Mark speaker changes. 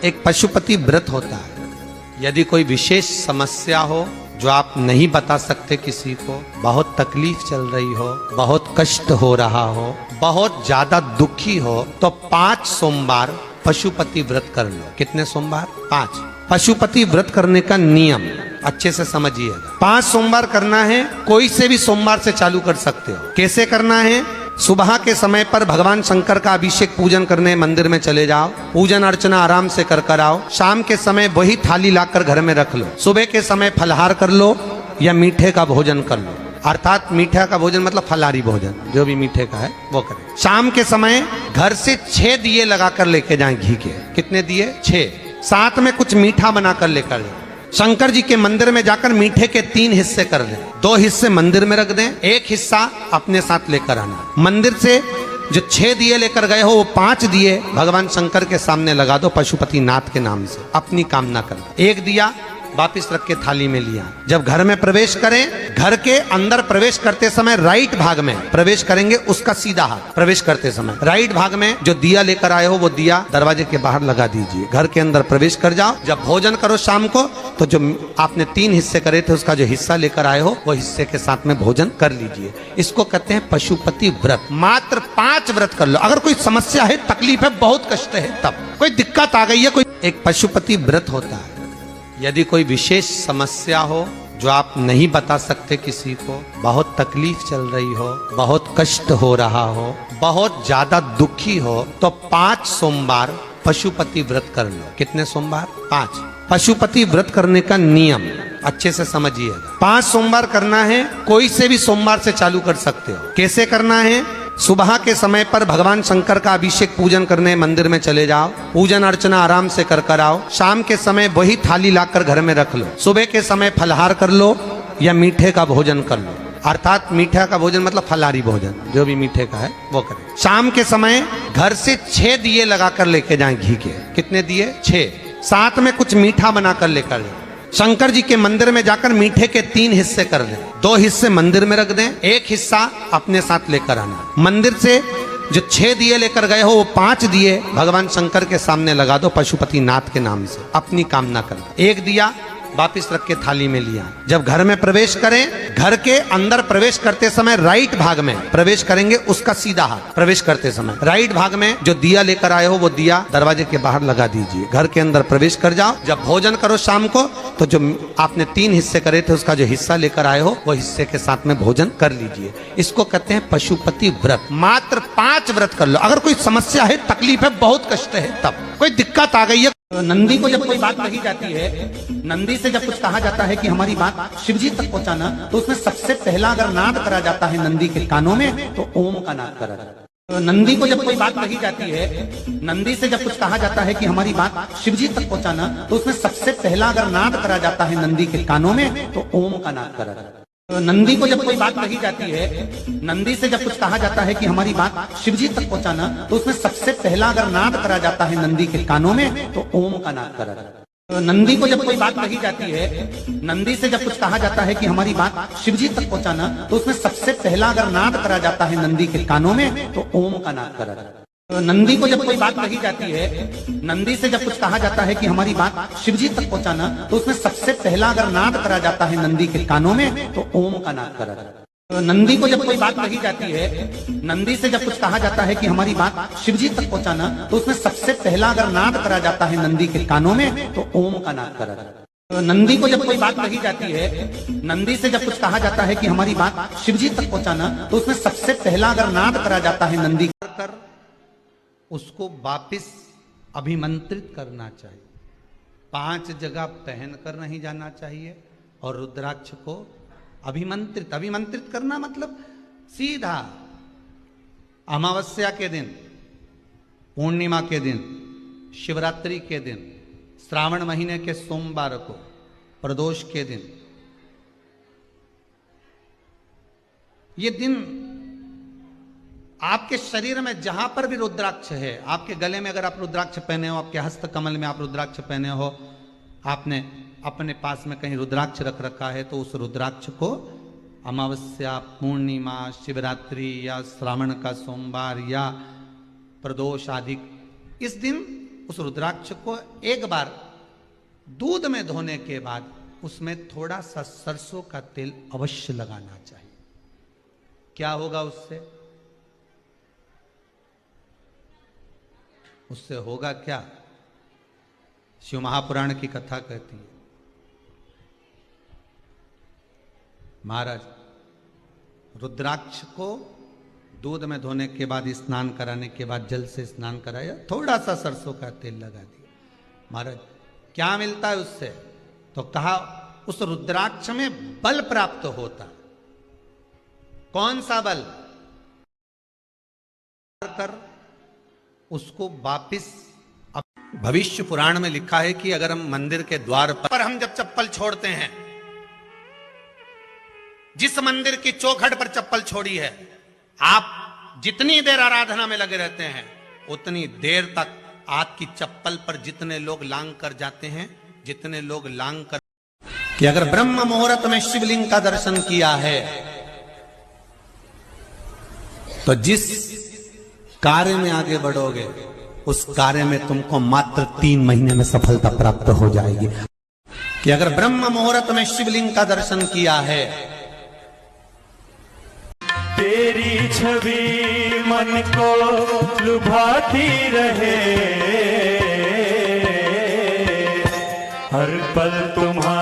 Speaker 1: एक पशुपति व्रत होता है। यदि कोई विशेष समस्या हो जो आप नहीं बता सकते किसी को, बहुत तकलीफ चल रही हो, बहुत कष्ट हो रहा हो, बहुत ज्यादा दुखी हो, तो 5 सोमवार पशुपति व्रत कर लो। कितने सोमवार? 5। पशुपति व्रत करने का नियम अच्छे से समझिएगा। 5 सोमवार करना है, कोई से भी सोमवार से चालू कर सकते हो। कैसे करना है? सुबह के समय पर भगवान शंकर का अभिषेक पूजन करने मंदिर में चले जाओ, पूजन अर्चना आराम से कर आओ। शाम के समय वही थाली लाकर घर में रख लो। सुबह के समय फलहार कर लो या मीठे का भोजन कर लो, अर्थात मीठा का भोजन मतलब फलाहारी भोजन, जो भी मीठे का है वो करें। शाम के समय घर से 6 दिए लगाकर लेके जाएं घी के। कितने दिए? 6। साथ में कुछ मीठा बनाकर लेकर जाए। शंकर जी के मंदिर में जाकर मीठे के 3 हिस्से कर दें। 2 हिस्से मंदिर में रख दें, 1 हिस्सा अपने साथ लेकर आना। मंदिर से जो 6 दिए लेकर गए हो वो 5 दिए भगवान शंकर के सामने लगा दो पशुपति नाथ के नाम से, अपनी कामना कर। 1 दिया वापिस रख के थाली में लिया। जब घर में प्रवेश करें, घर के अंदर प्रवेश करते समय राइट भाग में प्रवेश करेंगे, उसका सीधा हाथ प्रवेश करते समय राइट भाग में जो दिया लेकर आए हो वो दिया दरवाजे के बाहर लगा दीजिए। घर के अंदर प्रवेश कर जाओ। जब भोजन करो शाम को, तो जो आपने 3 हिस्से करे थे उसका जो हिस्सा लेकर आए हो वो हिस्से के साथ में भोजन कर लीजिए। इसको कहते हैं पशुपति व्रत। मात्र 5 व्रत कर लो। अगर कोई समस्या है, तकलीफ है, बहुत कष्ट है, तब कोई दिक्कत आ गई है, कोई एक पशुपति व्रत होता है। यदि कोई विशेष समस्या हो जो आप नहीं बता सकते किसी को, बहुत तकलीफ चल रही हो, बहुत कष्ट हो रहा हो, बहुत ज्यादा दुखी हो, तो 5 सोमवार पशुपति व्रत कर लो। कितने सोमवार? 5। पशुपति व्रत करने का नियम अच्छे से समझिएगा। 5 सोमवार करना है, कोई से भी सोमवार से चालू कर सकते हो। कैसे करना है? सुबह के समय पर भगवान शंकर का अभिषेक पूजन करने मंदिर में चले जाओ, पूजन अर्चना आराम से कर आओ। शाम के समय वही थाली लाकर घर में रख लो। सुबह के समय फलहार कर लो या मीठे का भोजन कर लो, अर्थात मीठा का भोजन मतलब फलाहारी भोजन, जो भी मीठे का है वो करें। शाम के समय घर से 6 दिए लगाकर लेके जाएं घी के। कितने दिए? 6। साथ में कुछ मीठा बनाकर लेकर जाए। शंकर जी के मंदिर में जाकर मीठे के 3 हिस्से कर दें। 2 हिस्से मंदिर में रख दें, 1 हिस्सा अपने साथ लेकर आना। मंदिर से जो 6 दिए लेकर गए हो वो 5 दिए भगवान शंकर के सामने लगा दो पशुपति नाथ के नाम से, अपनी कामना कर। 1 दिया वापिस रख के थाली में लिया। जब घर में प्रवेश करें, घर के अंदर प्रवेश करते समय राइट भाग में प्रवेश करेंगे, उसका सीधा हाथ प्रवेश करते समय राइट भाग में जो दिया लेकर आए हो वो दिया दरवाजे के बाहर लगा दीजिए। घर के अंदर प्रवेश कर जाओ। जब भोजन करो शाम को, तो जो आपने 3 हिस्से करे थे उसका जो हिस्सा लेकर आए हो वो हिस्से के साथ में भोजन कर लीजिए। इसको कहते हैं पशुपति व्रत। मात्र 5 व्रत कर लो। अगर कोई समस्या है, तकलीफ है, बहुत कष्ट है, तब कोई दिक्कत आ गई है। नंदी को जब कोई बात कही जाती है, नंदी से जब कुछ कहा जाता है कि हमारी बात शिव जी तक पहुंचाना, तो उसमें सबसे पहला अगर नाद करा जाता है नंदी के कानों में, तो ओम का नाद करा जाता है। नंदी को जब कोई बात कही जाती है, नंदी से जब कुछ कहा जाता है कि हमारी बात शिव जी तक पहुंचाना, तो उसमें सबसे पहला अगर नाद करा जाता है नंदी के कानों में, तो ओम का नाद करा जाता है। नंदी को जब कोई बात कही जाती है, नंदी से जब कुछ कहा जाता है कि हमारी बात शिव जी तक पहुंचाना, तो उसमें सबसे पहला अगर नाद करा जाता है नंदी के कानों में, तो ओम का नाद करा जाता है। नंदी को जब कोई बात कही जाती है, नंदी से जब कुछ कहा जाता है कि हमारी बात शिव जी तक पहुंचाना, तो उसमें सबसे पहला अगर नाद करा जाता है नंदी के कानों में, तो ओम का नाद करा जाता है। नंदी को जब कोई बात कही जाती है, नंदी से जब कुछ कहा जाता है कि हमारी बात शिव जी तक पहुंचाना, तो उसमें सबसे पहला अगर नाद करा जाता है नंदी के कानों में, तो ओम का नाद करा जाता है। नंदी को जब कोई बात कही जाती है, नंदी से जब कुछ कहा जाता है कि हमारी बात शिव जी तक पहुंचाना, तो उसमें सबसे पहला अगर नाद करा जाता है नंदी के कानों में, तो ओम का नाद करा जाता है। नंदी को जब कोई बात कही जाती है, नंदी से जब कुछ कहा जाता है कि हमारी बात शिव जी तक पहुंचाना, तो उसमें सबसे पहला अगर नाद करा जाता है नंदी कर उसको वापिस अभिमंत्रित करना चाहिए। 5 जगह पहनकर नहीं जाना चाहिए और रुद्राक्ष को अभिमंत्रित करना मतलब सीधा अमावस्या के दिन, पूर्णिमा के दिन, शिवरात्रि के दिन, श्रावण महीने के सोमवार को, प्रदोष के दिन, ये दिन आपके शरीर में जहां पर भी रुद्राक्ष है, आपके गले में अगर आप रुद्राक्ष पहने हो, आपके हस्त कमल में आप रुद्राक्ष पहने हो, आपने अपने पास में कहीं रुद्राक्ष रख रखा है, तो उस रुद्राक्ष को अमावस्या, पूर्णिमा, शिवरात्रि या श्रावण का सोमवार या प्रदोष आदि इस दिन उस रुद्राक्ष को एक बार दूध में धोने के बाद उसमें थोड़ा सा सरसों का तेल अवश्य लगाना चाहिए। क्या होगा उससे? उससे होगा क्या? शिव महापुराण की कथा कहती है, महाराज रुद्राक्ष को दूध में धोने के बाद, स्नान कराने के बाद जल से स्नान कराया, थोड़ा सा सरसों का तेल लगा दिया। महाराज क्या मिलता है उससे? तो कहा उस रुद्राक्ष में बल प्राप्त होता। कौन सा बल? कर उसको वापिस। भविष्य पुराण में लिखा है कि अगर हम मंदिर के द्वार पर हम जब चप्पल छोड़ते हैं, जिस मंदिर की चौखट पर चप्पल छोड़ी है, आप जितनी देर आराधना में लगे रहते हैं उतनी देर तक आपकी चप्पल पर जितने लोग लांग कर जाते हैं, जितने लोग लांग कर, कि अगर ब्रह्म मुहूर्त में शिवलिंग का दर्शन किया है तो जिस कार्य में आगे बढ़ोगे उस कार्य में तुमको मात्र 3 महीने में सफलता प्राप्त हो जाएगी। कि अगर ब्रह्म मुहूर्त में शिवलिंग का दर्शन किया है,
Speaker 2: तेरी छवि मन को लुभाती रहे, हर पल तुम्हारा